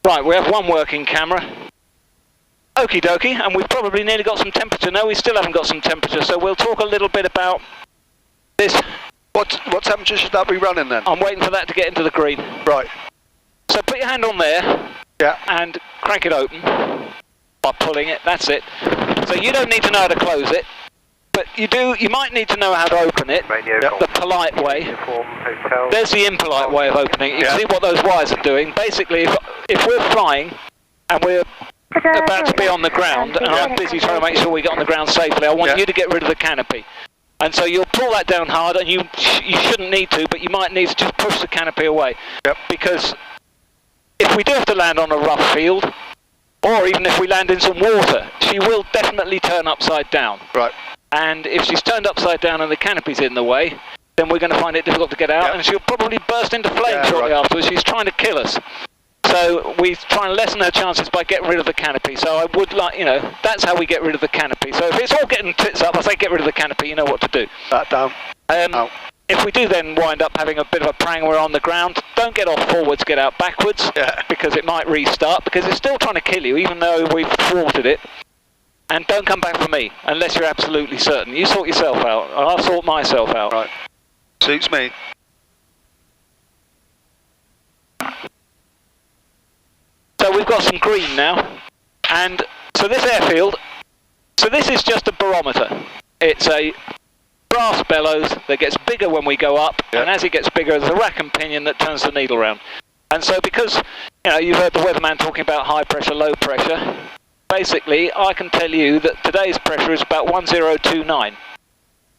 Right, we have one working camera. Okie dokie, and we've probably nearly got some temperature. No, we still haven't got some temperature, so we'll talk a little bit about this. What temperature should that be running then? I'm waiting for that to get into the green. Right. So put your hand on there. Yeah. And crank it open by pulling it. That's it. So you don't need to know how to close it, but you might need to know how to open it. The polite way. There's the impolite way of opening it. You can see what those wires are doing. Basically, if we're flying and we're about to be on the ground, and I'm busy trying to make sure we get on the ground safely, I want you to get rid of the canopy. And so you'll pull that down hard, and you shouldn't need to, but you might need to just push the canopy away. Yep. Because if we do have to land on a rough field, or even if we land in some water, she will definitely turn upside down. Right. And if she's turned upside down and the canopy's in the way, then we're going to find it difficult to get out, and she'll probably burst into flame shortly afterwards. She's trying to kill us. So we try and lessen her chances by getting rid of the canopy. So I would like, that's how we get rid of the canopy. So if it's all getting tits up, I say get rid of the canopy, you know what to do. That down. If we do then wind up having a bit of a prang, we're on the ground, don't get off forwards, get out backwards, because it might restart, because it's still trying to kill you, even though we've thwarted it. And don't come back for me, unless you're absolutely certain. You sort yourself out, and I'll sort myself out. Right. Suits me. So we've got some green now, and so this airfield, so this is just a barometer. It's a brass bellows that gets bigger when we go up, and as it gets bigger, there's a rack and pinion that turns the needle round. And so because, you've heard the weatherman talking about high pressure, low pressure, basically I can tell you that today's pressure is about 1029,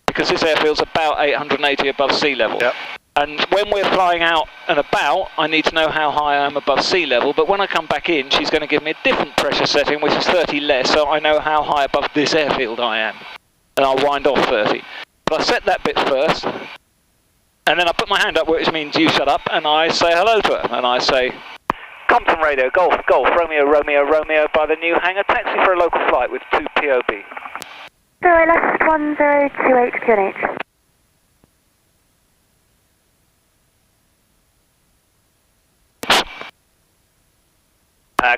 because this airfield's about 880 above sea level. Yep. And when we're flying out and about, I need to know how high I am above sea level, but when I come back in, she's going to give me a different pressure setting, which is 30 less, so I know how high above this airfield I am. And I'll wind off 30. But I set that bit first, and then I put my hand up, which means you shut up, and I say hello to her, and I say, Compton Radio, Golf, Golf, Romeo, Romeo, Romeo, by the new hangar, taxi for a local flight with 2 POB. 1028 QNH.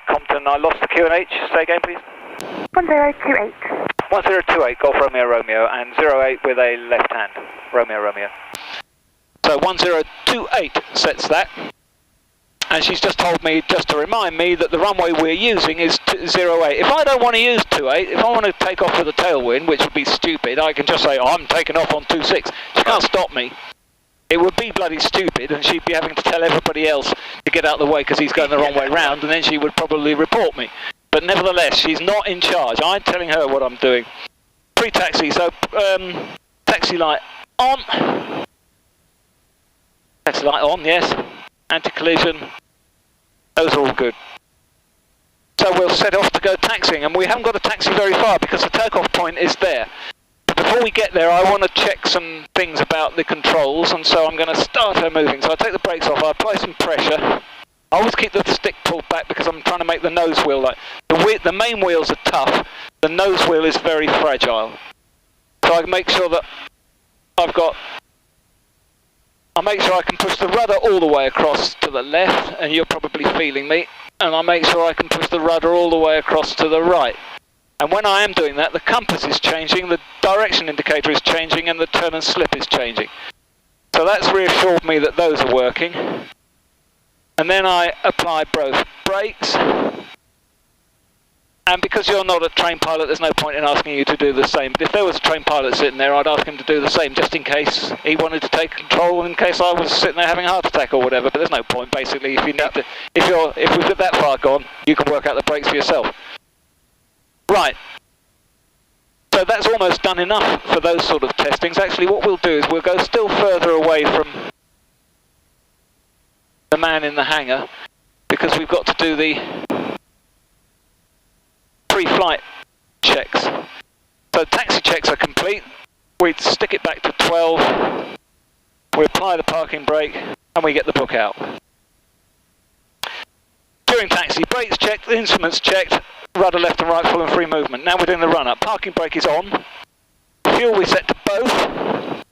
Compton, I lost the QNH. Say again, please. 1028. 1028, Golf Romeo Romeo, and 08 with a left hand. Romeo Romeo. So 1028 sets that. And she's just told me, just to remind me, that the runway we're using is 08. If I don't want to use 28, if I want to take off with a tailwind, which would be stupid, I can just say, I'm taking off on 26. She can't stop me. It would be bloody stupid, and she'd be having to tell everybody else to get out of the way because he's going the wrong way round, and then she would probably report me. But nevertheless, she's not in charge. I'm telling her what I'm doing. Pre-taxi, so taxi light on. Taxi light on, yes. Anti-collision. Those are all good. So we'll set off to go taxiing, and we haven't got to taxi very far because the takeoff point is there. Before we get there, I want to check some things about the controls, and so I'm going to start her moving. So I take the brakes off, I apply some pressure. I always keep the stick pulled back because I'm trying to make the nose wheel the main wheels are tough, the nose wheel is very fragile. So I make sure that I make sure I can push the rudder all the way across to the left, and you're probably feeling me, and I make sure I can push the rudder all the way across to the right. And when I am doing that, the compass is changing, the direction indicator is changing, and the turn and slip is changing. So that's reassured me that those are working. And then I apply both brakes. And because you're not a trained pilot, there's no point in asking you to do the same. If there was a trained pilot sitting there, I'd ask him to do the same, just in case he wanted to take control, in case I was sitting there having a heart attack or whatever. But there's no point, basically. If you need to, if we've got that far gone, you can work out the brakes for yourself. Right, so that's almost done enough for those sort of testings. Actually, what we'll do is we'll go still further away from the man in the hangar, because we've got to do the pre-flight checks. So taxi checks are complete. We stick it back to 12, we apply the parking brake, and we get the book out. During taxi, brakes checked, the instruments checked, rudder left and right, full and free movement. Now we're doing the run-up. Parking brake is on. Fuel we set to both. And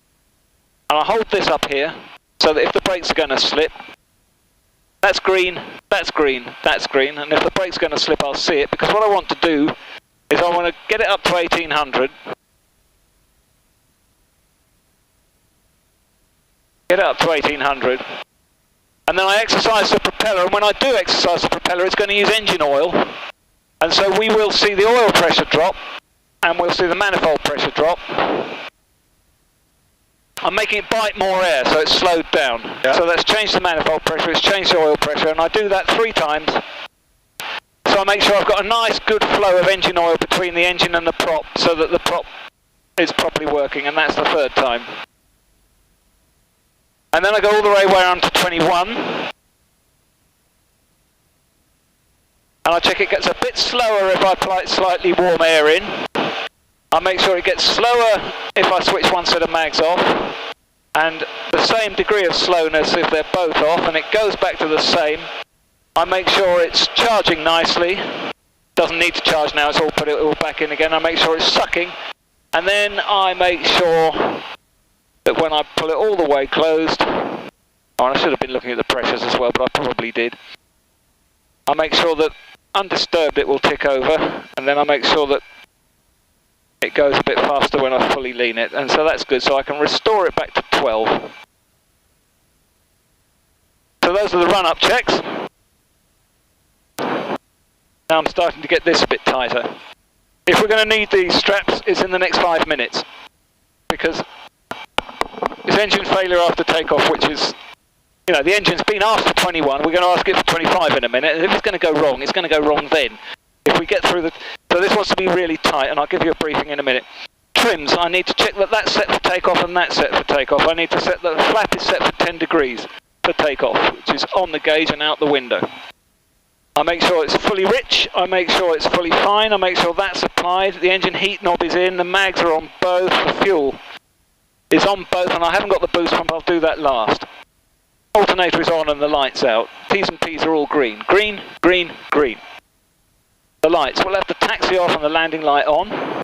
I hold this up here so that if the brakes are going to slip, that's green, That's green, and if the brake's going to slip, I'll see it, because what I want to do is I want to get it up to 1800. Get it up to 1800. And then I exercise the propeller, and when I do exercise the propeller, it's going to use engine oil. And so we will see the oil pressure drop, and we'll see the manifold pressure drop. I'm making it bite more air, so it's slowed down. Yeah. So that's changed the manifold pressure, it's changed the oil pressure, and I do that 3 times. So I make sure I've got a nice good flow of engine oil between the engine and the prop, so that the prop is properly working, and that's the 3rd time. And then I go all the way around to 21. And I check it gets a bit slower if I apply slightly warm air in. I make sure it gets slower if I switch one set of mags off, and the same degree of slowness if they're both off, and it goes back to the same. I make sure it's charging nicely. Doesn't need to charge now, it's all put it all back in again. I make sure it's sucking, and then I make sure that when I pull it all the way closed, and I should have been looking at the pressures as well, but I probably did. I make sure that undisturbed it will tick over, and then I make sure that it goes a bit faster when I fully lean it, and so that's good, so I can restore it back to 12. So those are the run-up checks. Now I'm starting to get this a bit tighter. If we're going to need these straps, it's in the next 5 minutes, because it's engine failure after takeoff, which is, you know, the engine's been asked for 21, we're going to ask it for 25 in a minute, and if it's going to go wrong, it's going to go wrong then. If we get through the... So this wants to be really tight, and I'll give you a briefing in a minute. Trims, I need to check that that's set for takeoff and that's set for takeoff. I need to set that the flap is set for 10 degrees for takeoff, which is on the gauge and out the window. I make sure it's fully rich, I make sure it's fully fine, I make sure that's applied, the engine heat knob is in, the mags are on both, the fuel is on both, and I haven't got the boost pump, I'll do that last. Alternator is on and the light's out. T's and P's are all green. Green, green, green. The lights, we'll have the taxi off and the landing light on.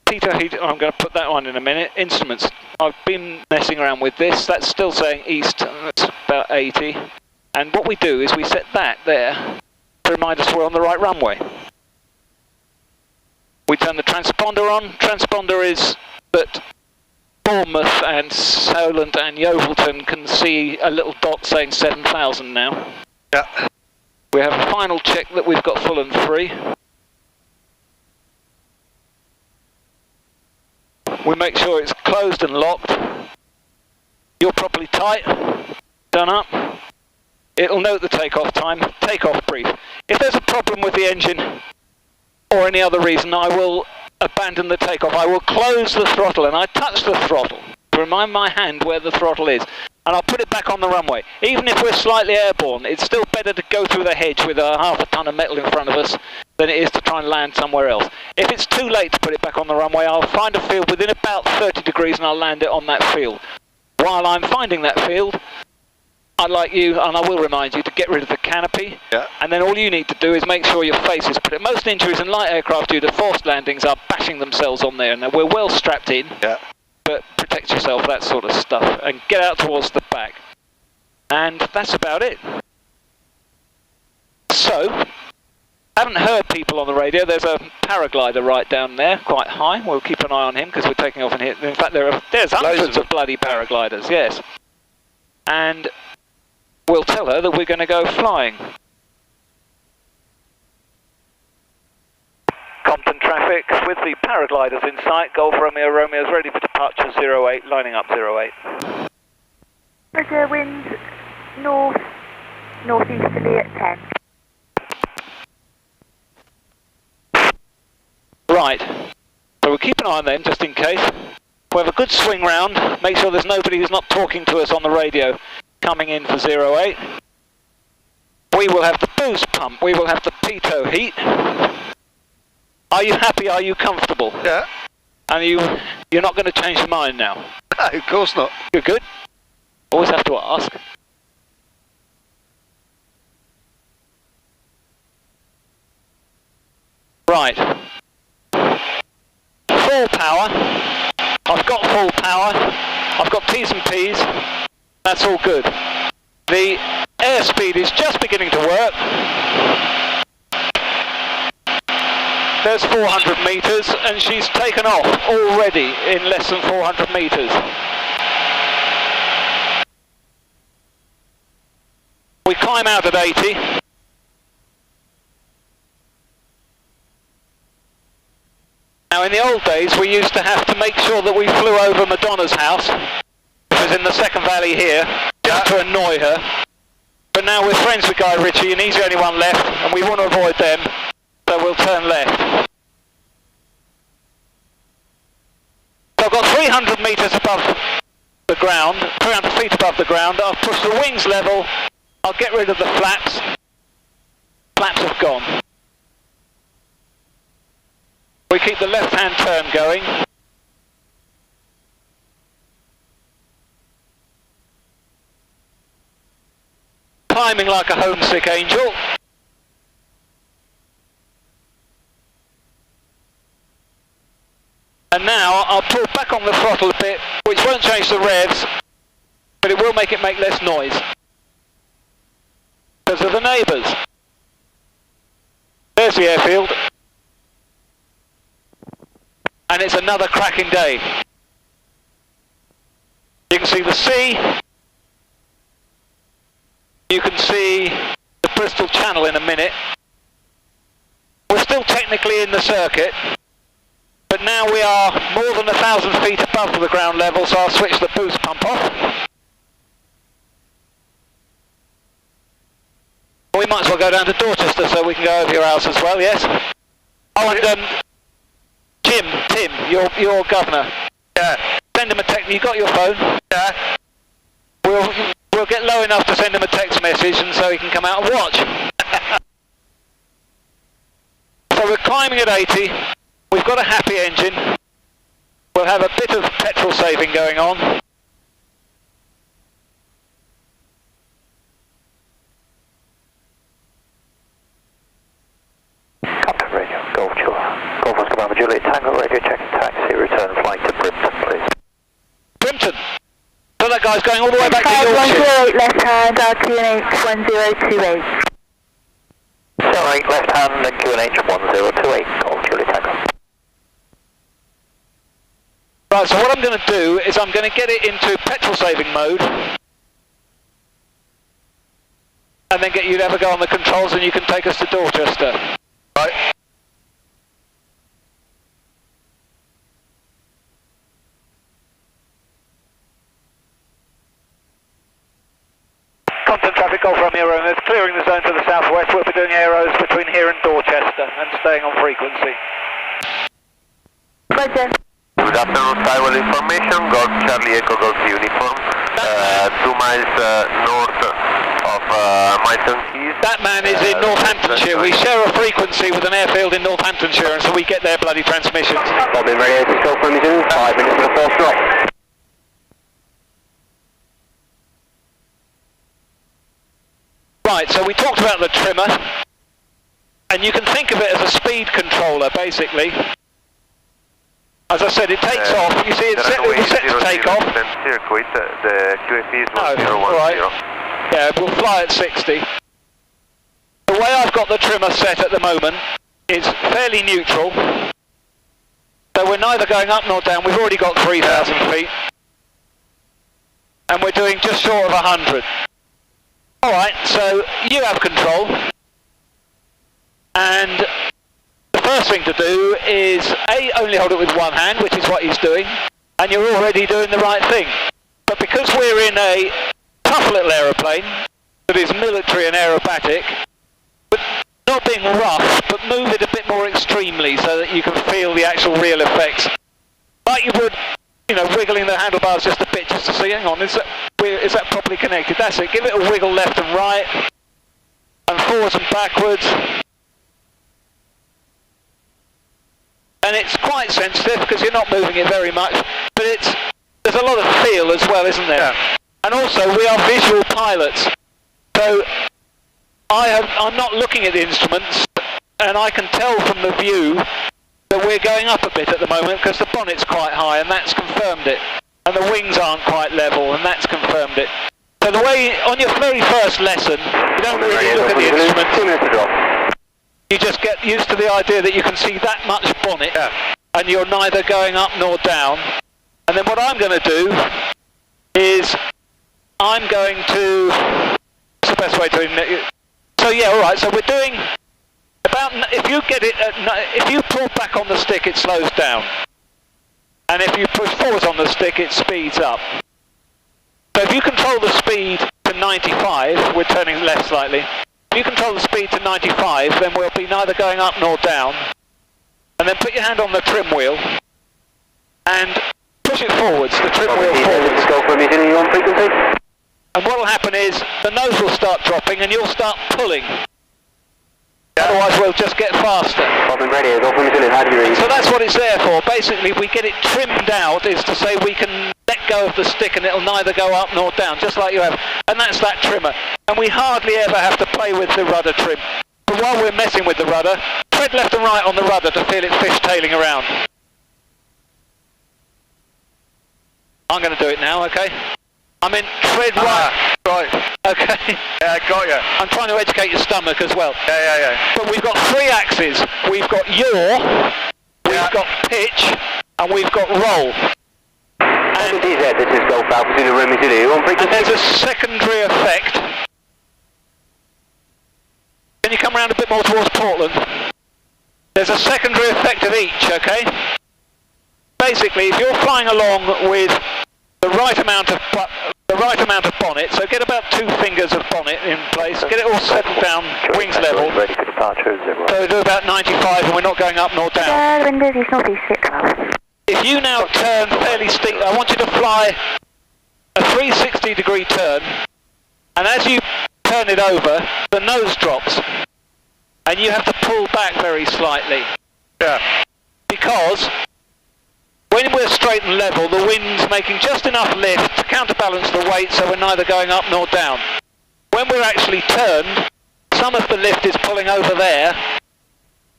Pitot heat, I'm going to put that on in a minute. Instruments, I've been messing around with this, that's still saying east, that's about 80. And what we do is we set that there to remind us we're on the right runway. We turn the transponder on. Transponder is that Bournemouth and Solent and Yeovilton can see a little dot saying 7,000 now. Yeah. We have a final check that we've got full and free. We make sure it's closed and locked. You're properly tight, done up. It'll note the takeoff time, takeoff brief. If there's a problem with the engine or any other reason, I will abandon the takeoff. I will close the throttle and I touch the throttle to remind my hand where the throttle is. And I'll put it back on the runway. Even if we're slightly airborne, it's still better to go through the hedge with a half a ton of metal in front of us than it is to try and land somewhere else. If it's too late to put it back on the runway, I'll find a field within about 30 degrees and I'll land it on that field. While I'm finding that field, I'd like you, and I will remind you, to get rid of the canopy. Yeah. And then all you need to do is make sure your face is put it. Most injuries in light aircraft due to forced landings are bashing themselves on there, and we're well strapped in. Yeah. But protect yourself, that sort of stuff, and get out towards the back. And that's about it. So, I haven't heard people on the radio. There's a paraglider right down there, quite high. We'll keep an eye on him because we're taking off in here. In fact, there's hundreds of bloody paragliders, yes. And we'll tell her that we're going to go flying. Compton traffic with the paragliders in sight. Golf Romeo, Romeo's ready for departure 08, lining up 08. Roger, wind northeasterly at 10. Right, so we'll keep an eye on them just in case. We'll have a good swing round, make sure there's nobody who's not talking to us on the radio coming in for 08. We will have the boost pump, we will have the pitot heat. Are you happy, are you comfortable? Yeah. And you're not going to change your mind now? No, of course not. You're good? Always have to ask. Right. Full power. I've got full power. I've got T's and P's. That's all good. The airspeed is just beginning to work. There's 400 metres, and she's taken off already in less than 400 metres. We climb out at 80. Now in the old days we used to have to make sure that we flew over Madonna's house, which is in the second valley here, just to annoy her. But now we're friends with Guy Ritchie and he's the only one left and we want to avoid them, so we'll turn left. So I've got 300 metres above the ground, 300 feet above the ground. I'll push the wings level, I'll get rid of the flaps. Flaps have gone. We keep the left-hand turn going. Climbing like a homesick angel. And now I'll pull back on the throttle a bit, which won't change the revs, but it will make it make less noise. Because of the neighbours. There's the airfield. And it's another cracking day. You can see the sea. You can see the Bristol Channel in a minute. We're still technically in the circuit, but now we are more than 1,000 feet above the ground level, so I'll switch the boost pump off. We might as well go down to Dorchester so we can go over your house as well, yes? Oh, and Tim, your governor. Yeah. Send him a text. You got your phone? Yeah. We'll get low enough to send him a text message, and so he can come out and watch. So we're climbing at 80. We've got a happy engine. We'll have a bit of petrol saving going on. Captain Radio, Golf Oscar Bravo Juliet Tango, radio check taxi, return flight to Brimpton, please. Brimpton! So that guy's going all the way back to Yorkshire. 108 left hand, RQNH 1028. Sorry, left hand and QNH 1028, Golf Juliet Tango. Right, so what I'm going to do is I'm going to get it into petrol saving mode and then get you to have a go on the controls and you can take us to Dorchester. Right. Constant traffic, Golf Romeo Romeo, clearing the zone to the southwest. We'll be doing Aeros between here and Dorchester and staying on frequency. Roger. Good afternoon, Skywell information, Golf Charlie Echo Golf Uniform, 2 miles north of Milton Keys. That man is in Northamptonshire. We share a frequency with an airfield in Northamptonshire, and so we get their bloody transmissions. Bobbin radio to Golf Romeo, 5 minutes for the first drop. Right, so we talked about the trimmer, and you can think of it as a speed controller, basically. As I said, it takes off. You see, it's set to take off. Circuit, the QFE is 1010. Right. Yeah, we'll fly at 60. The way I've got the trimmer set at the moment is fairly neutral. So we're neither going up nor down. We've already got 3,000 feet. And we're doing just short of 100. Alright, so you have control. And the first thing to do is, A, only hold it with one hand, which is what he's doing, and you're already doing the right thing. But because we're in a tough little aeroplane that is military and aerobatic, but not being rough, but move it a bit more extremely so that you can feel the actual real effects. Like you would, you know, wiggling the handlebars just a bit just to see, hang on, is that properly connected? That's it. Give it a wiggle left and right, and forwards and backwards. And it's quite sensitive because you're not moving it very much, but there's a lot of feel as well, isn't there? Yeah. And also we are visual pilots, so I'm not looking at the instruments, and I can tell from the view that we're going up a bit at the moment because the bonnet's quite high, and that's confirmed it, and the wings aren't quite level, and that's confirmed it. So the way, on your very first lesson, you don't really look at the instrument. 2 minutes to drop. You just get used to the idea that you can see that much bonnet, and you're neither going up nor down. And then what I'm going to do is, I'm going to, what's the best way to admit it? So yeah, alright, so we're doing about, if you get it, if you pull back on the stick, it slows down. And if you push forwards on the stick, it speeds up. So if you control the speed to 95, we're turning left slightly. If you control the speed to 95, then we'll be neither going up nor down. And then put your hand on the trim wheel and push it forwards, the trim wheel forwards. Go for immediately on frequency. And what will happen is the nose will start dropping and you'll start pulling. Otherwise we'll just get faster. Problem ready, go for immediately, how do you read? So that's what it's there for. Basically, we get it trimmed out, is to say we can let go of the stick and it'll neither go up nor down, just like you have. And that's that trimmer. And we hardly ever have to play with the rudder trim. But while we're messing with the rudder, tread left and right on the rudder to feel it fishtailing around. I'm going to do it now, okay? I mean, tread right. Right. Okay. Yeah, I got you. I'm trying to educate your stomach as well. Yeah. But we've got 3 axes. We've got yaw, we've got pitch, and we've got roll. And this is Golf Alpha Zulu Romeo Zulu on frequency. and there's a secondary effect. Can you come around a bit more towards Portland? There's a secondary effect of each, okay? Basically, if you're flying along with the right amount of bonnet, so get about 2 fingers of bonnet in place, get it all settled down, wings level. Ready for departure, So we do about 95 and we're not going up nor down. Windows is northeast 612. If you now turn fairly steep, I want you to fly a 360 degree turn, and as you turn it over, the nose drops, and you have to pull back very slightly. Yeah. Because when we're straight and level, the wind's making just enough lift to counterbalance the weight, so we're neither going up nor down. When we're actually turned, some of the lift is pulling over there,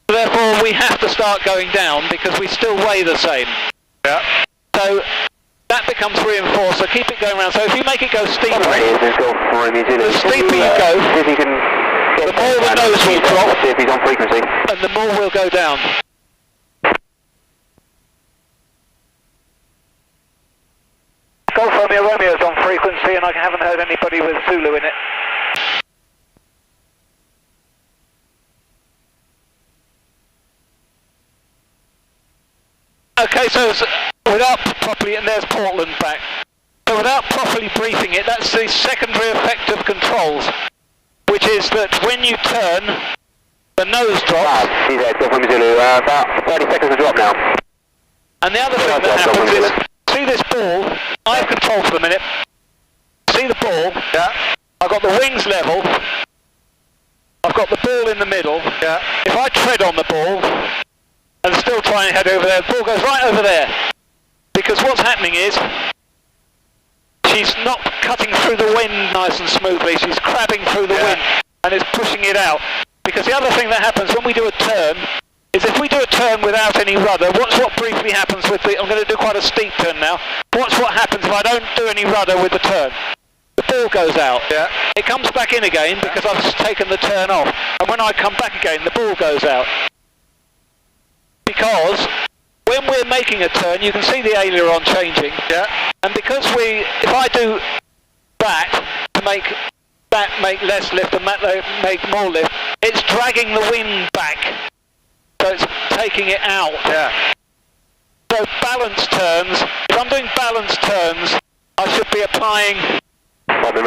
therefore we have to start going down because we still weigh the same. Yeah. So that becomes reinforced, so keep it going around. So if you make it go steeper, the steeper you go, the more the nose will drop, see if he's on frequency. and the more will go down. Golf Romeo's on frequency, and I haven't heard anybody with Zulu in it. Okay, so without properly, and there's Portland back. So without properly briefing it, that's the secondary effect of controls, which is that when you turn, the nose drops. About 30 seconds to drop now. And the other thing that happens is, see this ball? I have control for the minute. See the ball? Yeah. I've got the wings level. I've got the ball in the middle. Yeah. If I tread on the ball and still try and head over there, the ball goes right over there. Because what's happening is, she's not cutting through the wind nice and smoothly, she's crabbing through the wind and is pushing it out. Because the other thing that happens when we do a turn is if we do a turn without any rudder, watch what briefly happens with the, I'm going to do quite a steep turn now, watch what happens if I don't do any rudder with the turn. The ball goes out. Yeah. It comes back in again because I've just taken the turn off. And when I come back again, the ball goes out. Because when we're making a turn, you can see the aileron changing. Yeah. And because if I do that to make that make less lift and that make more lift, it's dragging the wind back. So it's taking it out. Yeah. So balance turns, if I'm doing balance turns, I should be applying rudder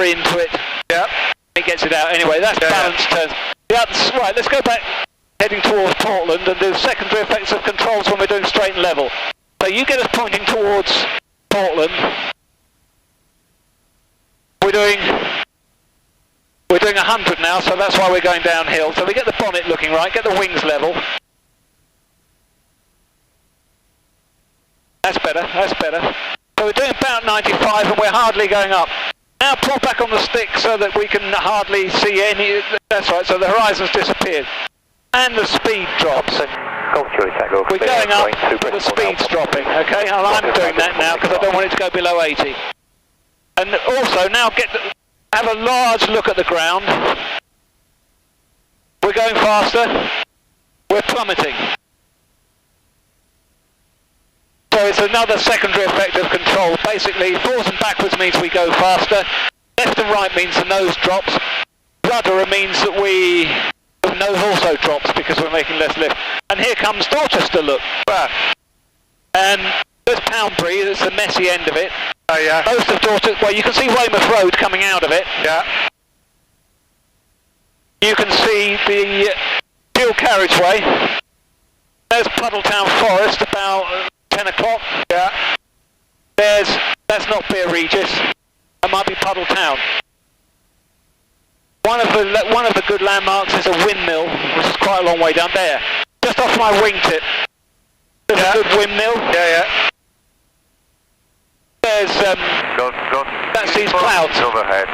into it. Yeah. It gets it out anyway, that's balance turns. Right, let's go back heading towards Portland and do secondary effects of controls when we're doing straight and level. So you get us pointing towards Portland. We're doing 100 now, so that's why we're going downhill. So we get the bonnet looking right, get the wings level. That's better, that's better. So we're doing about 95 and we're hardly going up. Now pull back on the stick so that we can hardly see any, that's right, so the horizon's disappeared. And the speed drops. We're going up, but the speed's dropping, okay? And I'm doing that now because I don't want it to go below 80. And also now have a large look at the ground. We're going faster. We're plummeting. So it's another secondary effect of control. Basically, forwards and backwards means we go faster. Left and right means the nose drops. Rudder means that the nose also drops because we're making less lift. And here comes Dorchester, look. And there's Poundbury, that's the messy end of it. Oh yeah. Most of Dorchester, well, you can see Weymouth Road coming out of it. Yeah. You can see the dual carriageway. There's Puddletown Forest about 10 o'clock. Yeah. That's not Beer Regis. That might be Puddletown. One of the good landmarks is a windmill, which is quite a long way down there. Just off my wingtip. There's a good windmill. Yeah, yeah. There's that's these clouds. Overhead.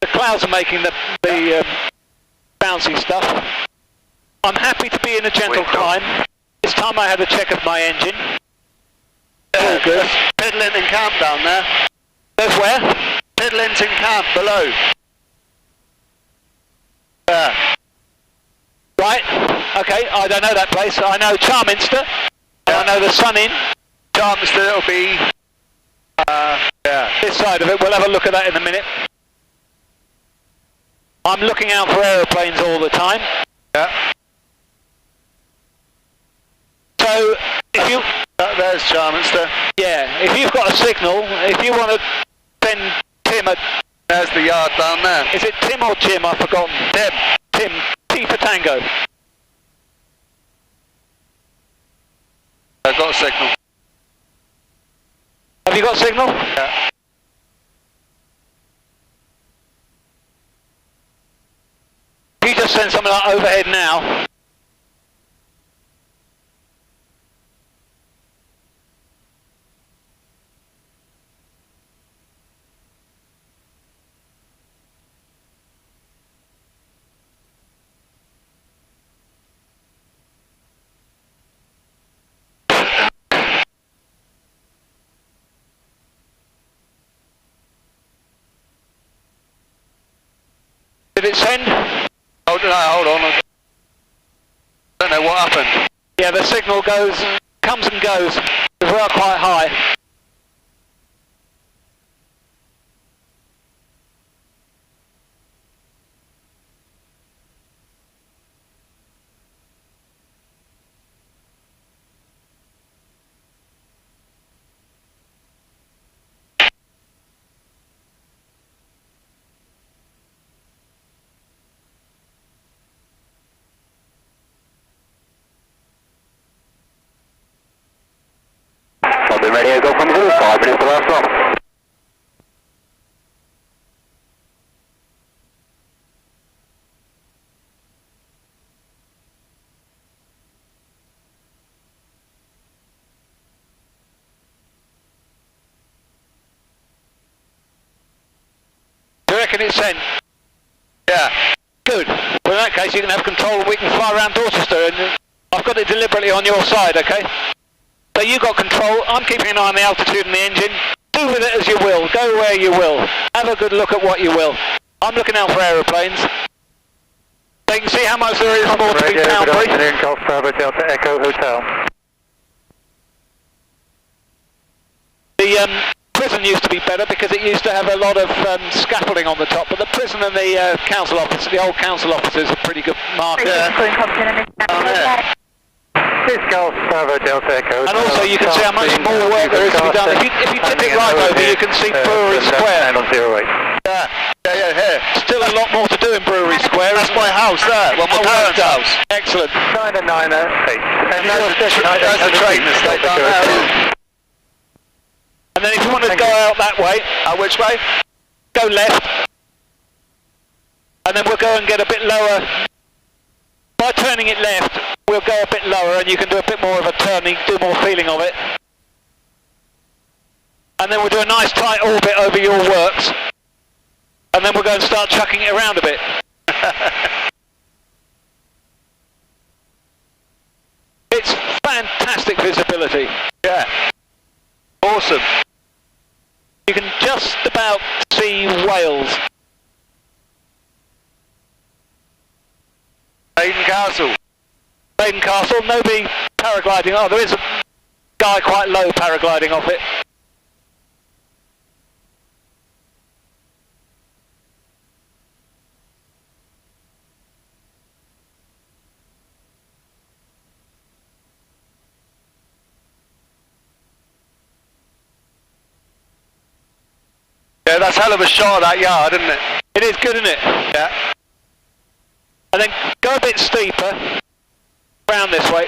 The clouds are making the bouncy stuff. I'm happy to be in a gentle climb. It's time I had a check of my engine. All good. Piddlington Camp down there. There's where? Piddlington Camp below. Right. Okay. I don't know that place. I know Charminster. I know the Sun Inn. Charminster, it'll be. This side of it. We'll have a look at that in a minute. I'm looking out for aeroplanes all the time. Yeah. So if you there's Charminster. Yeah, if you've got a signal, if you want to send Tim a... There's the yard down there. Is it Tim or Jim? I've forgotten. Tim. T for Tango. I've got a signal. Have you got a signal? Yeah. If you just send something like overhead now. Did it send? Hold on. I don't know what happened. Yeah, the signal comes and goes. We are quite high. Radio, go from the 5 minutes to last one. Do you reckon it's sent? Yeah. Good. Well, in that case, you can have control and we can fly around Dorchester. And I've got it deliberately on your side, okay? So you got control. I'm keeping an eye on the altitude and the engine. Do with it as you will. Go where you will. Have a good look at what you will. I'm looking out for aeroplanes. So you can see how much there is more to be found. Good afternoon, Golf Bravo Delta Echo Hotel. The prison used to be better because it used to have a lot of scaffolding on the top, but the prison and the council office, the old council offices, are pretty good market. This Golf Bravo Delta Echo. And also you can see how much more work there is to be done. If you tip it right over, you can see Brewery Square. On 08. Yeah, here. Still a lot more to do in Brewery Square. That's my house there. Well, my parents' house. Excellent. 998. And that's the train estate down there. And then if you want to go out that way, Which way? go left. And then we'll go and get a bit lower. By turning it left, we'll go a bit lower and you can do a bit more of a turning, do more feeling of it. And then we'll do a nice tight orbit over your works. And then we'll go and start chucking it around a bit. It's fantastic visibility. Yeah. Awesome. You can just about be Wales. Baden Castle. Baden Castle, nobody paragliding. Oh, there is a guy quite low paragliding off it. Yeah, that's hell of a shot at that yard, isn't it? It is good, isn't it? Yeah. And then go a bit steeper, round this way.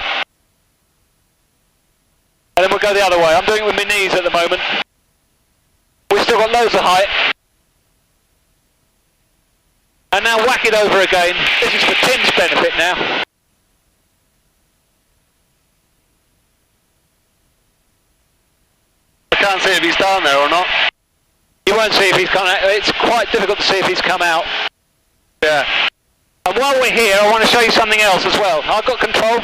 And then we'll go the other way. I'm doing it with my knees at the moment. We've still got loads of height. And now whack it over again. This is for Tim's benefit now. I can't see if he's down there or not. You won't see if he's come out. It's quite difficult to see if he's come out. Yeah. And while we're here, I want to show you something else as well. I've got control.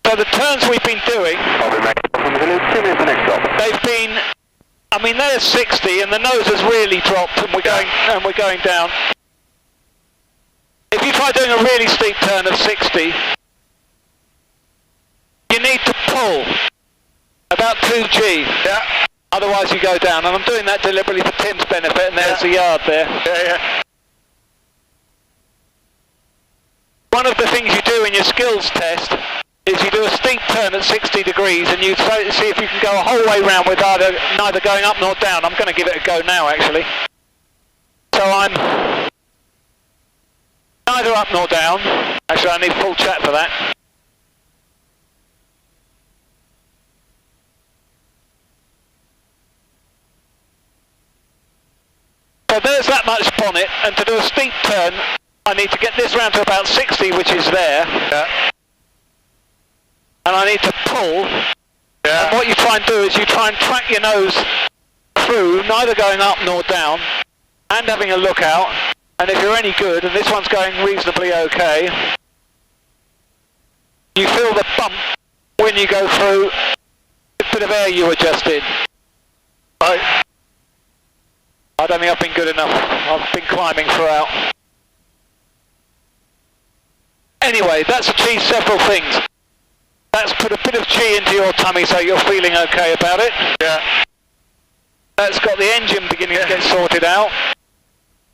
So the turns we've been doing, they've been, I mean, they're 60 and the nose has really dropped and we're going down. If you try doing a really steep turn of 60, you need to pull about 2G. Yeah. Otherwise you go down, and I'm doing that deliberately for Tim's benefit, and there's the yard there. Yeah. One of the things you do in your skills test is you do a steep turn at 60 degrees and you see if you can go a whole way round with neither going up nor down. I'm going to give it a go now, actually. So I'm neither up nor down. Actually, I need full chat for that. So there's that much bonnet, and to do a steep turn, I need to get this round to about 60, which is there. Yeah. And I need to pull. Yeah. And what you try and do is you try and track your nose through, neither going up nor down, and having a look out. And if you're any good, and this one's going reasonably okay, you feel the bump when you go through a bit of air you were just in. Right. I don't think I've been good enough. I've been climbing throughout. Anyway, that's achieved several things. That's put a bit of chi into your tummy so you're feeling okay about it. Yeah. That's got the engine beginning to get sorted out.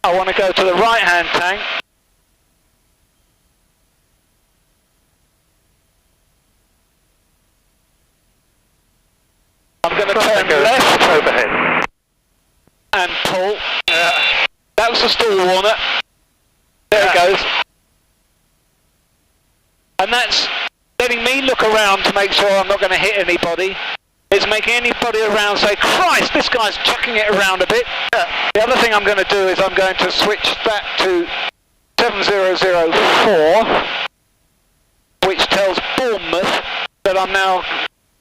I want to go to the right-hand tank. I'm going to turn left overhead and pull. That was the stall warner. There it goes. And that's letting me look around to make sure I'm not going to hit anybody. It's making anybody around say, Christ, this guy's chucking it around a bit. The other thing I'm going to do is I'm going to switch that to 7004, which tells Bournemouth that I'm now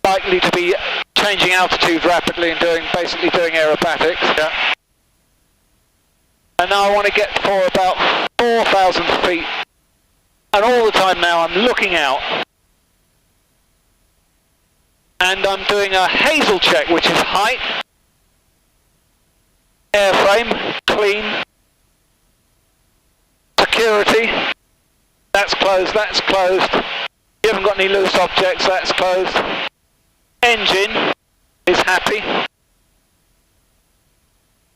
likely to be changing altitude rapidly and basically doing aerobatics. Yeah. And now I want to get for about 4,000 feet. And all the time now I'm looking out. And I'm doing a hazel check, which is height, airframe, clean, security, that's closed, that's closed. You haven't got any loose objects, that's closed. Engine is happy.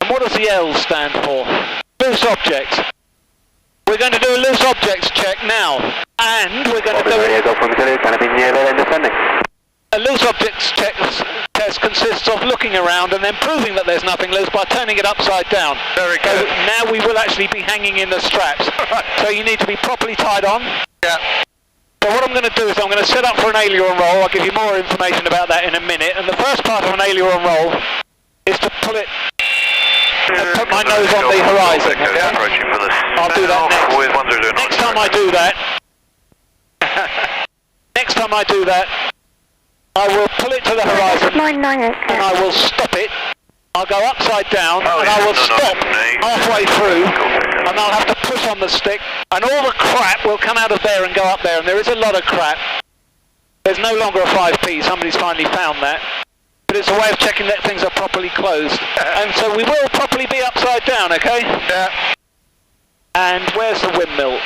And what does the L stand for? Loose objects. We're going to do a loose objects check now. And we're going to do a loose objects test consists of looking around and then proving that there's nothing loose by turning it upside down. Very good. So now we will actually be hanging in the straps. So you need to be properly tied on. Yeah. So what I'm going to do is I'm going to set up for an aileron roll. I'll give you more information about that in a minute. And the first part of an aileron roll is to pull it and put my nose on the horizon. Okay? I'll do that next. Next time I do that, I will pull it to the horizon and I will stop it. I'll go upside down and I will stop halfway through and I'll have to push on the stick and all the crap will come out of there and go up there, and there is a lot of crap. There's no longer a 5p, somebody's finally found that. but it's a way of checking that things are properly closed. And so we will properly be upside down, okay? Yeah. And where's the windmill?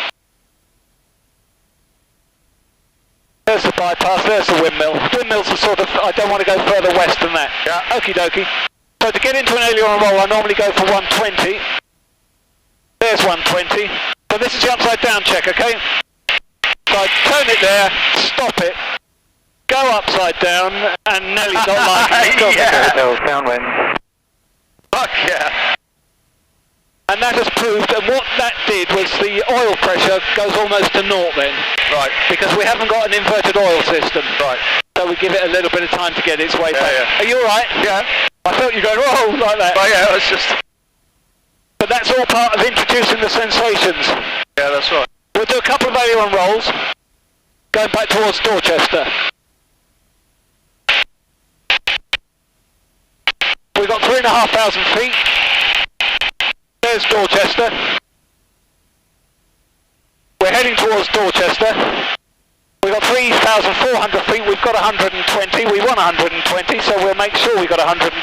There's the bypass, there's the windmill. Windmills are sort of, I don't want to go further west than that. Yeah. Okie dokie. So to get into an aileron roll, I normally go for 120. There's 120. So this is the upside down check, okay? So I turn it there, stop it, go upside down, and Nellie's not liking it. Yeah. Downwind. Fuck yeah. And that has proved, and what that did was the oil pressure goes almost to naught then. Right. Because we haven't got an inverted oil system. Right. So we give it a little bit of time to get its way back. Yeah. Are you alright? Yeah. I felt you going, oh, like that. But yeah, it's just... But that's all part of introducing the sensations. Yeah, that's right. We'll do a couple of aileron rolls, going back towards Dorchester. We've got 3,500 feet. There's Dorchester. We're heading towards Dorchester. We've got 3,400 feet, we've got 120, we want 120, so we'll make sure we've got 120.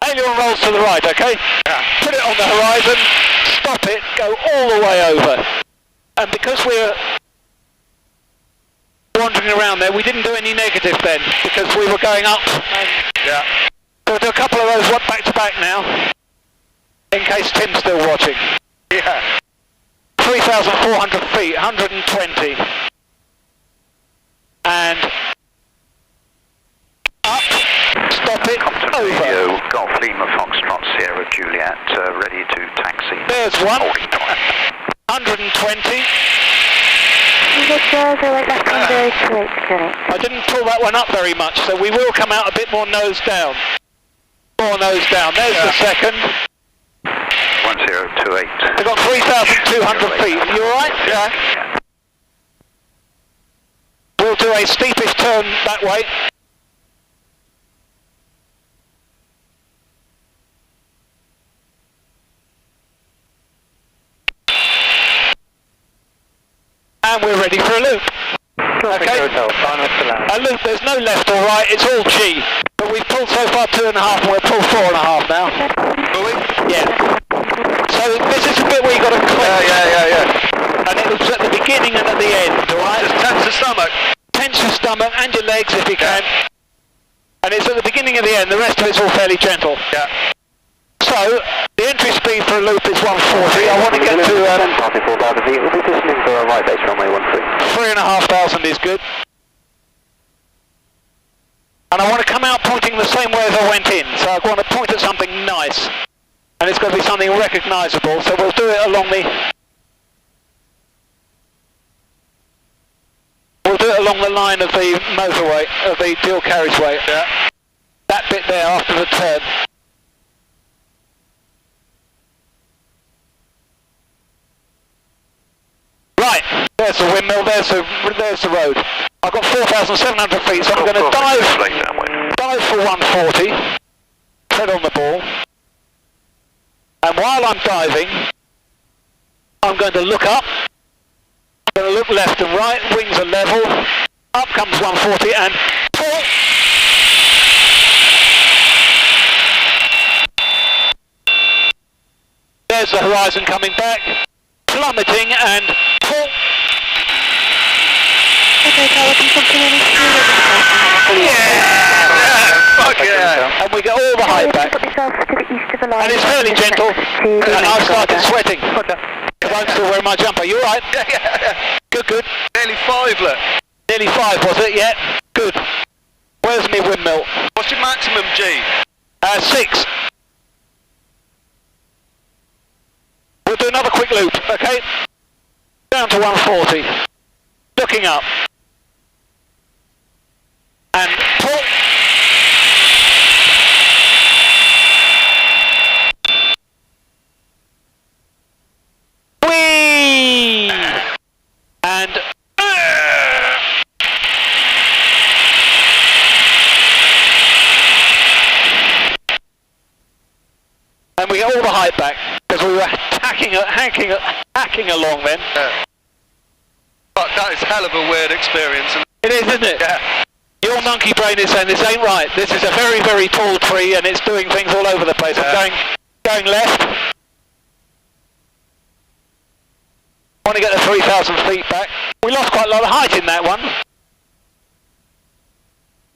Aileron rolls to the right, okay? Yeah. Put it on the horizon, stop it, go all the way over. And because we're wandering around there, we didn't do any negative then, because we were going up. And Yeah. so we'll do a couple of those back to back now, in case Tim's still watching. Yeah. 3,400 feet, 120. And up, stop it, over. Golf Lima Foxtrot Sierra Juliet, ready to taxi. There's one. Holding time. 120. I didn't pull that one up very much, so we will come out a bit more nose down. More nose down. There's the second. 1028. We've got 3,200 feet. You alright? Yeah. We'll do a steepish turn that way. And we're ready for a loop. Okay? A loop, there's no left or right, it's all G. But we've pulled so far 2.5 and we'll pull 4.5 now. Will we? Yeah. So this is the bit where you got to click. Yeah. And it was at the beginning and at the end, alright? Just tense the stomach. Tense your stomach and your legs if you can. And it's at the beginning and the end, the rest of it's all fairly gentle. Yeah. So, the entry speed for a loop is 140. I want to get to 3,500 is good. And I want to come out pointing the same way as I went in. So I want to point at something nice. And it's got to be something recognisable. So we'll do it along the... We'll do it along the line of the motorway, of the dual carriageway. Yeah. That bit there after the turn. Right, there's the windmill, there's the road. I've got 4,700 feet, so I'm going to dive for 140, tread on the ball, and while I'm diving, I'm going to look up, I'm going to look left and right, wings are level, up comes 140 and pull. There's the horizon coming back, plummeting and pull. Fuck yeah! And we get all the height back. And it's fairly gentle. And I've started sweating. Because I'm still wearing my jumper. You alright? Yeah. Good. Nearly 5, look. Nearly 5, was it? Yeah. Good. Where's my windmill? What's your maximum G? 6. We'll do another quick loop, okay? Down to 140. Looking up. And pull. Whee! And we get all the height back because we were hacking along then. Yeah. But that is hell of a weird experience. It is, isn't it? Yeah. Your monkey brain is saying this ain't right. This is a very, very tall tree and it's doing things all over the place. I'm going left. I want to get the 3,000 feet back. We lost quite a lot of height in that one.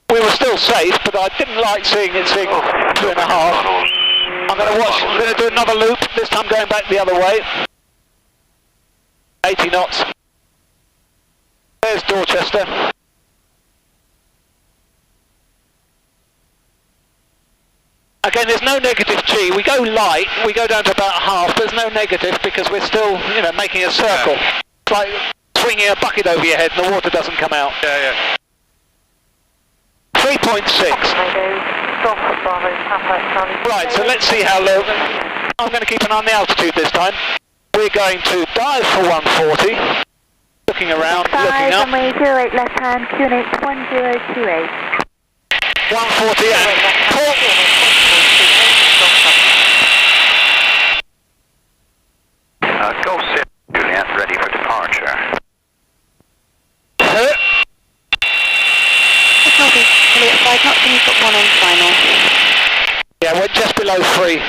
We were still safe, but I didn't like seeing it sing 2.5. I'm going to watch, I'm going to do another loop, this time going back the other way. 80 knots. There's Dorchester. Again, there's no negative G. We go light, we go down to about half. There's no negative because we're still, you know, making a circle. Yeah. It's like swinging a bucket over your head and the water doesn't come out. Yeah, yeah. 3.6. Right, so let's see how low. I'm going to keep an eye on the altitude this time. We're going to dive for 140. Looking around, looking up. Runway 08 left hand, QNH 1028. 140 and port. Golf 6, Juliet, ready for departure. Juliet 5 knots and you've got 1 on final. Yeah, we're just below 3.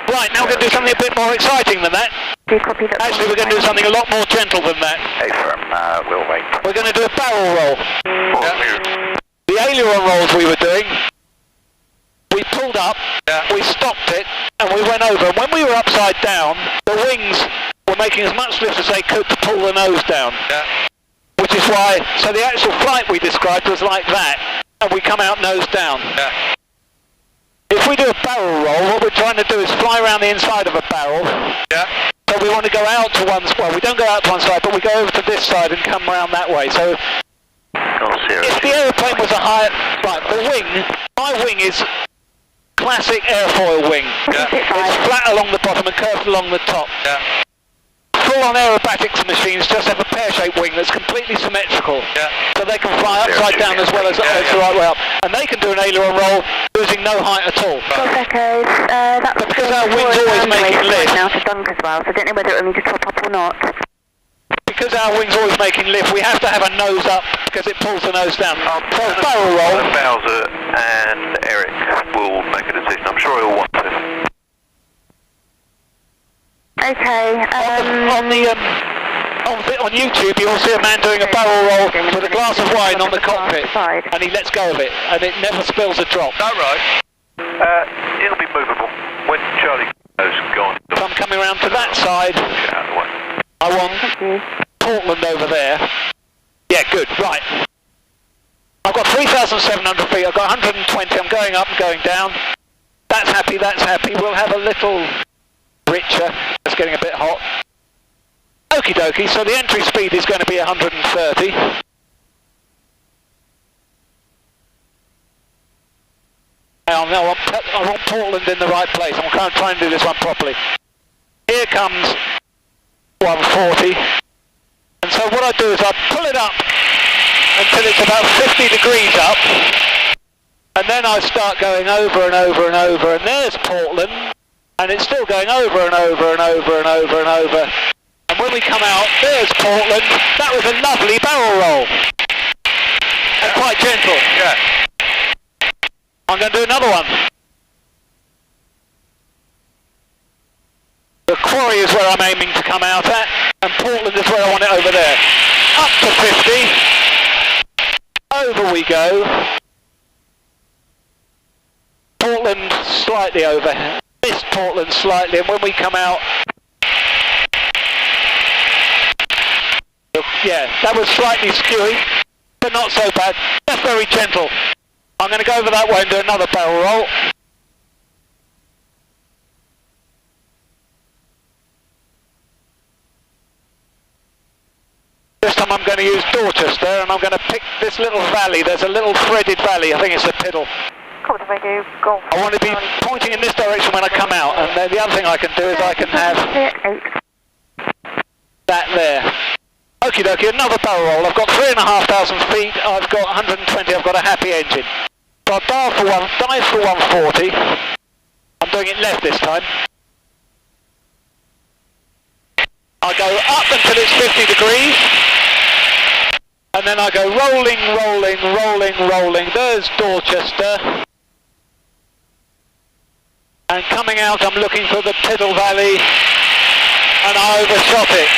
Right, now we're going to do something a bit more exciting than that. Do you copy that? Actually, we're going to do something a lot more gentle than that. Hey, firm, we'll wait. We're going to do a barrel roll. The aileron rolls we were doing, we pulled up, we stopped it, and we went over. And when we were upside down, the wings were making as much lift as they could to pull the nose down. Yeah. Which is why, so the actual flight we described was like that, and we come out nose down. Yeah. If we do a barrel roll, what we're trying to do is fly around the inside of a barrel. Yeah. So we want to go out to one, well, we don't go out to one side, but we go over to this side and come around that way. So if the aeroplane was a higher, right, the wing, my wing is classic airfoil wing. Yeah. It's flat along the bottom and curved along the top. Yeah. Full-on aerobatics machines just have a pear-shaped wing that's completely symmetrical. Yeah. So they can fly upside down as well as the right way up. And they can do an aileron roll losing no height at all. That's because our wing's always making lift. Now to dunk as well, so I don't know whether it will need to top up or not. Because our wing's always making lift, we have to have a nose up because it pulls the nose down. So barrel roll. Bowser and Eric will make a decision. I'm sure he'll want to. Okay. On YouTube, you will see a man doing a barrel roll with a glass of wine on the cockpit, and he lets go of it, and it never spills a drop. Is that right? It'll be movable when Charlie goes gone. So I'm coming around to that side. Out of the way. I want Portland over there. Yeah, good. Right. I've got 3,700 feet. I've got 120. I'm going up and going down. That's happy. That's happy. We'll have a little richer. It's getting a bit hot. Okie dokie, so the entry speed is going to be 130. Now, I want Portland in the right place. I'm going to try and do this one properly. Here comes 140. And so what I do is I pull it up until it's about 50 degrees up. And then I start going over and over and over. And there's Portland. And it's still going over and over and over and over and over. And when we come out, there's Portland. That was a lovely barrel roll. And quite gentle. Yeah. I'm going to do another one. The quarry is where I'm aiming to come out at. And Portland is where I want it over there. Up to 50. Over we go. Portland slightly over. Missed Portland slightly, and when we come out, yeah, that was slightly skewy, but not so bad. That's very gentle. I'm going to go over that way and do another barrel roll. This time I'm going to use Dorchester, and I'm going to pick this little valley. There's a little threaded valley. I think it's the Piddle. I want to be pointing in this direction when I come out, and then the other thing I can do is I can have that there. Okie dokie, another barrel roll. I've got 3,500 feet, I've got 120, I've got a happy engine. So I dive for 140. I'm doing it left this time. I go up until it's 50 degrees, and then I go rolling, rolling, rolling, rolling. There's Dorchester. And coming out, I'm looking for the Tiddle Valley, and I overshot it.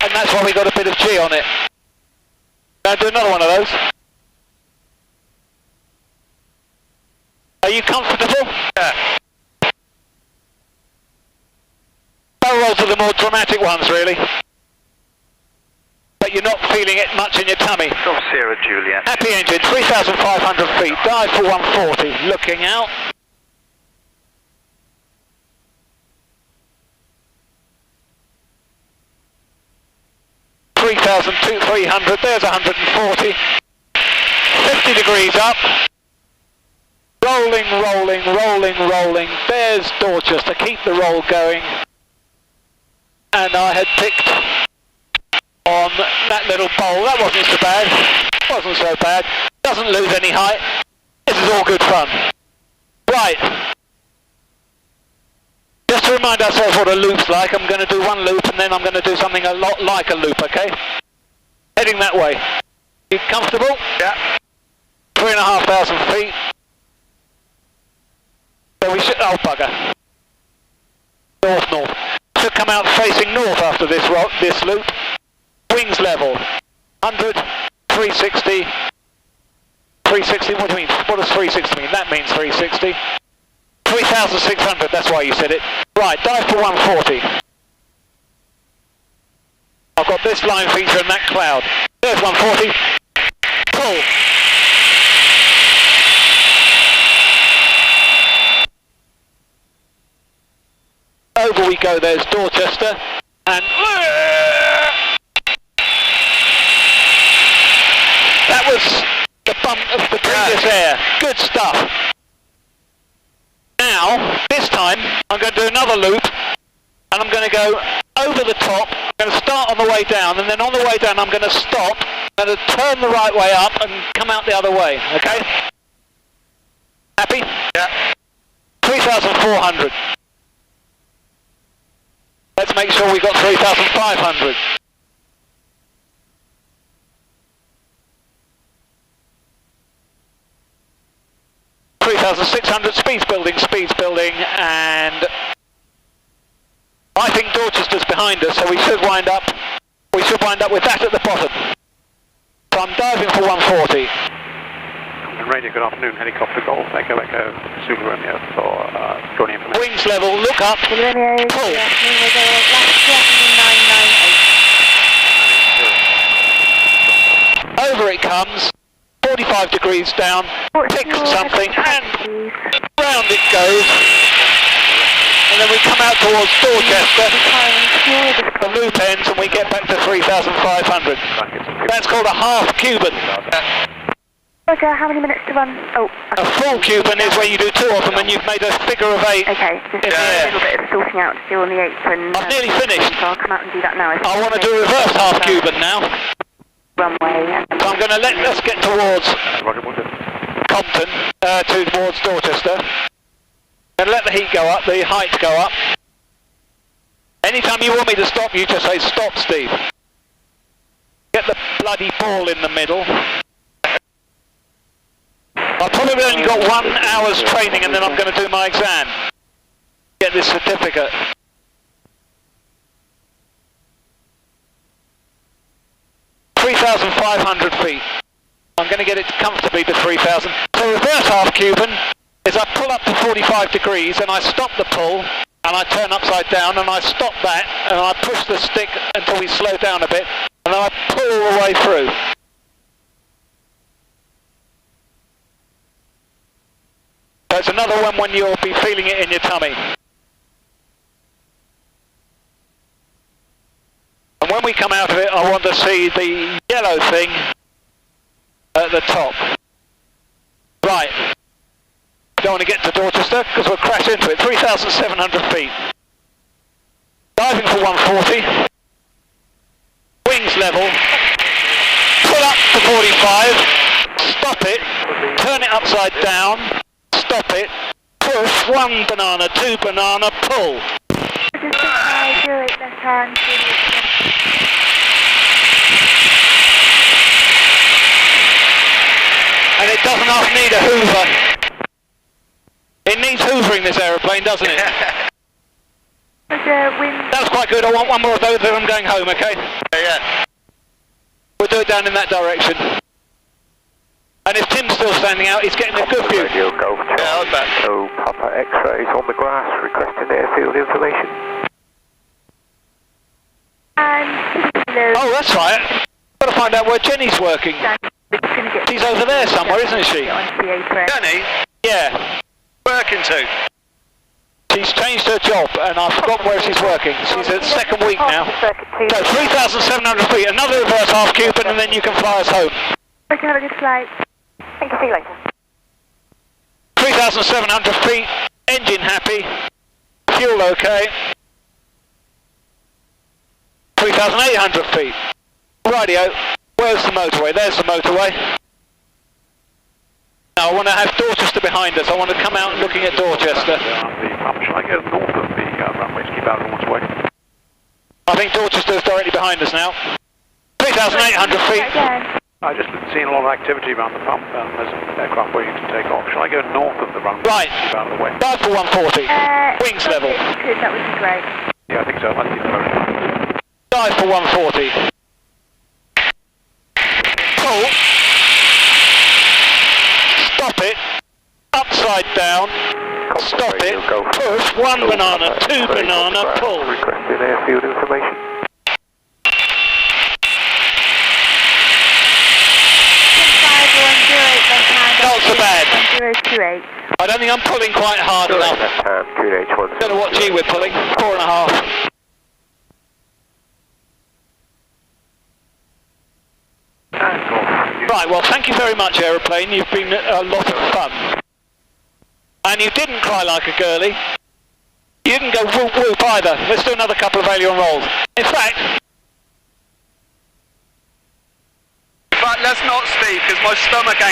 And that's why we got a bit of G on it. Now do another one of those. Are you comfortable? Yeah. Barrel rolls are the more dramatic ones, really. But you're not feeling it much in your tummy. From Sierra Juliet. Happy engine, 3,500 feet, dive for 140, looking out. $3,300, there's 140. 50 degrees up. Rolling, rolling, rolling, rolling. There's Dorchester, keep the roll going. And I had picked on that little bowl. That wasn't so bad. Wasn't so bad. Doesn't lose any height. This is all good fun. Right. Just to remind ourselves what a loop's like, I'm going to do one loop and then I'm going to do something a lot like a loop, okay? Heading that way. You comfortable? Yeah. 3,500 feet. So we should, oh bugger. North, north. Should come out facing north after this loop. Wings level. 100, 360. 360, what do you mean? What does 360 mean? That means 360. 3,600, that's why you said it. Right, dive for 140. I've got this line feature and that cloud. There's 140. Pull. Over we go, there's Dorchester. And that was the bump of the previous air. Good stuff. Now, this time, I'm going to do another loop, and I'm going to go over the top. I'm going to start on the way down, and then on the way down, I'm going to stop. I'm going to turn the right way up and come out the other way, okay? Happy? Yeah. 3,400. Let's make sure we got 3,500. Speeds building, and I think Dorchester's behind us, so we should wind up with that at the bottom. So I'm diving for 140. Radio, good afternoon, helicopter Golf, Echo, Zulu Romeo for joining information. Wings level, look up, Zulu Romeo, pull. good afternoon, we're going last 998. Over it comes, 45 degrees down, pick something, and round it goes. And then we come out towards Dorchester, the loop ends, and we get back to 3,500. That's called a half Cuban. Roger, how many minutes to run? Oh, a full Cuban is where you do two of them and you've made a figure of 8. Okay, just a little bit of sorting out to do on the 8th. And, I've nearly finished. So I'll come out and do that now. I want to do a reverse half Cuban now. Runway. So I'm going to let us get towards Compton, towards Dorchester. And let the heat go up, the height go up. Anytime you want me to stop, you just say, stop, Steve. Get the bloody ball in the middle. I've probably only got 1 hour's training and then I'm going to do my exam. Get this certificate. $3,500 feet. I'm going to get it comfortably to 3,000. So reverse half Cuban is I pull up to 45 degrees and I stop the pull and I turn upside down and I stop that and I push the stick until we slow down a bit and then I pull all the way through. So it's another one when you'll be feeling it in your tummy. And when we come out of it, I want to see the yellow thing at the top. Right. Don't want to get to Dorchester because we'll crash into it. 3,700 feet. Diving for 140. Wings level. Pull up to 45. Stop it. Turn it upside down. Stop it, push, 1 banana, 2 banana, pull. 2.5 need a hoover. It needs hoovering, this aeroplane, doesn't it? Wind. That was quite good. I want one more of those and I'm going home, okay? Yeah. We'll do it down in that direction. And if Tim's still standing out, he's getting a good view. Radio Golf Charlie. Yeah, I was back. So Papa X-rays on the grass, requesting airfield information. And Oh, that's right. Got to find out where Jenny's working. She's over there somewhere, isn't she? Jenny, Yeah. working to. She's changed her job and I forgot where she's working. She's at second week now. So 3,700 feet, another reverse half Cuban and then you can fly us home. Okay, have a good flight. Thank you, see you later. 3,700 feet, engine happy, fuel okay. 3,800 feet. Rightio, where's the motorway? There's the motorway. Now I want to have Dorchester behind us. I want to come out looking at Dorchester. Shall I go north of the runway to keep out of the waterway? I think Dorchester's directly behind us now. 3,800 feet. I've just been seeing a lot of activity around the pump. There's an aircraft waiting to take off. Shall I go north of the runway Right. to keep out of the way? Dive for 140. Wings level. That would be great. Yeah, I think so. Let's keep the motor. Dive for 140. Pull. Stop it. Upside down. Stop it. Push. 1 banana, 2 banana, pull. Requesting airfield information. Not so bad. 1028. I don't think I'm pulling quite hard enough. Don't know what G we're pulling. 4.5. Right, well thank you very much aeroplane, you've been a lot of fun. And you didn't cry like a girlie. You didn't go whoop whoop either. Let's do another couple of aileron rolls. In fact, But let's not, Steve, because my stomach ain't